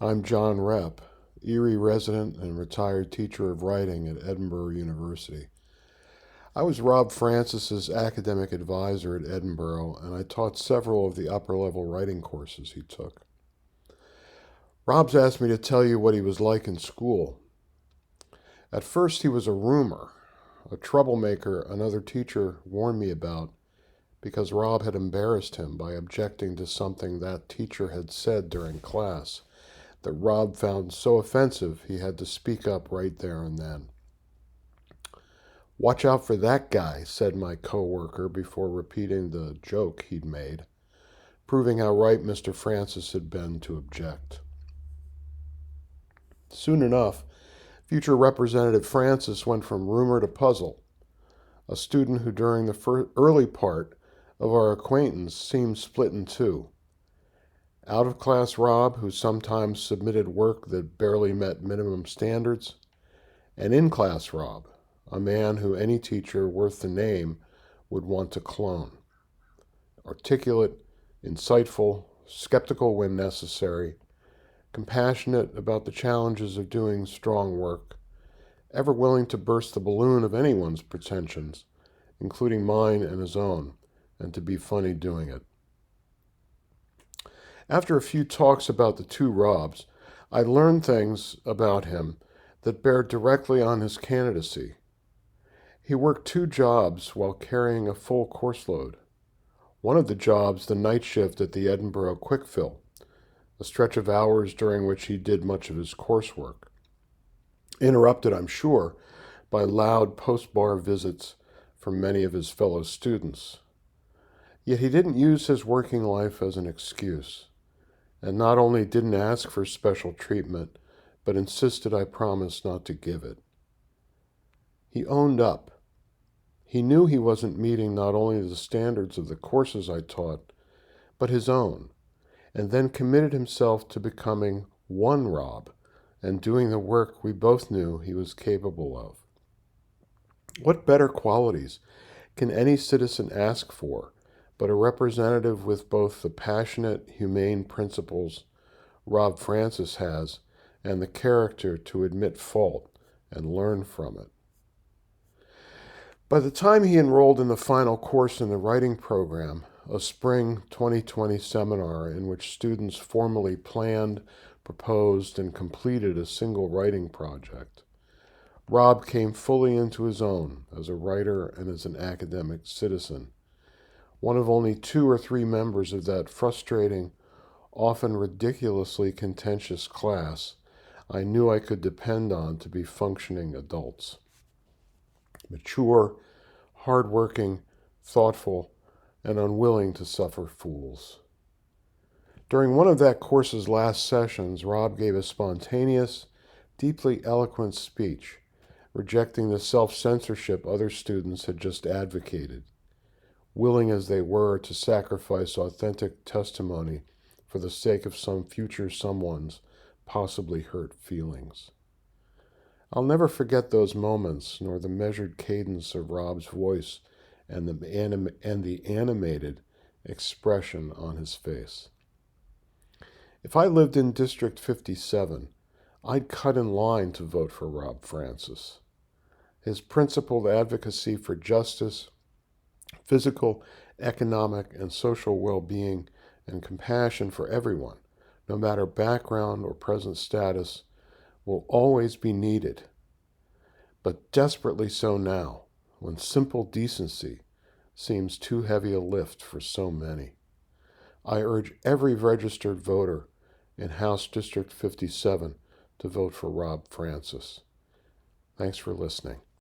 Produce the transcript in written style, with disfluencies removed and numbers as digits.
I'm John Repp, Erie resident and retired teacher of writing at Edinburgh University. I was Rob Francis's academic advisor at Edinburgh, and I taught several of the upper level writing courses he took. Rob's asked me to tell you what he was like in school. At first, he was a roomer, a troublemaker another teacher warned me about because Rob had embarrassed him by objecting to something that teacher had said during class that Rob found so offensive he had to speak up right there and then. "Watch out for that guy," said my coworker before repeating the joke he'd made, proving how right Mr. Francis had been to object. Soon enough, future Representative Francis went from roomer to puzzle, a student who during the early part of our acquaintance seemed split in two. Out-of-class Rob, who sometimes submitted work that barely met minimum standards, and in-class Rob, a man who any teacher worth the name would want to clone. Articulate, insightful, skeptical when necessary, compassionate about the challenges of doing strong work, ever willing to burst the balloon of anyone's pretensions, including mine and his own, and to be funny doing it. After a few talks about the two Robs, I learned things about him that bear directly on his candidacy. He worked 2 jobs while carrying a full course load. One of the jobs, the night shift at the Edinburgh Quickfill, a stretch of hours during which he did much of his coursework. Interrupted, I'm sure, by loud post-bar visits from many of his fellow students. Yet he didn't use his working life as an excuse, and not only didn't ask for special treatment, but insisted I promise not to give it. He owned up. He knew he wasn't meeting not only the standards of the courses I taught, but his own, and then committed himself to becoming one Rob and doing the work we both knew he was capable of. What better qualities can any citizen ask for but a representative with both the passionate, humane principles Rob Francis has and the character to admit fault and learn from it? By the time he enrolled in the final course in the writing program, a spring 2020 seminar in which students formally planned, proposed, and completed a single writing project, Rob came fully into his own as a writer and as an academic citizen, one of only 2 or 3 members of that frustrating, often ridiculously contentious class I knew I could depend on to be functioning adults. Mature, hardworking, thoughtful, and unwilling to suffer fools. During one of that course's last sessions, Rob gave a spontaneous, deeply eloquent speech, rejecting the self-censorship other students had just advocated, willing as they were to sacrifice authentic testimony for the sake of some future someone's possibly hurt feelings. I'll never forget those moments, nor the measured cadence of Rob's voice and the animated expression on his face. If I lived in District 57, I'd cut in line to vote for Rob Francis. His principled advocacy for justice, physical, economic, and social well-being, and compassion for everyone, no matter background or present status, will always be needed, but desperately so now, when simple decency seems too heavy a lift for so many. I urge every registered voter in House District 57 to vote for Rob Francis. Thanks for listening.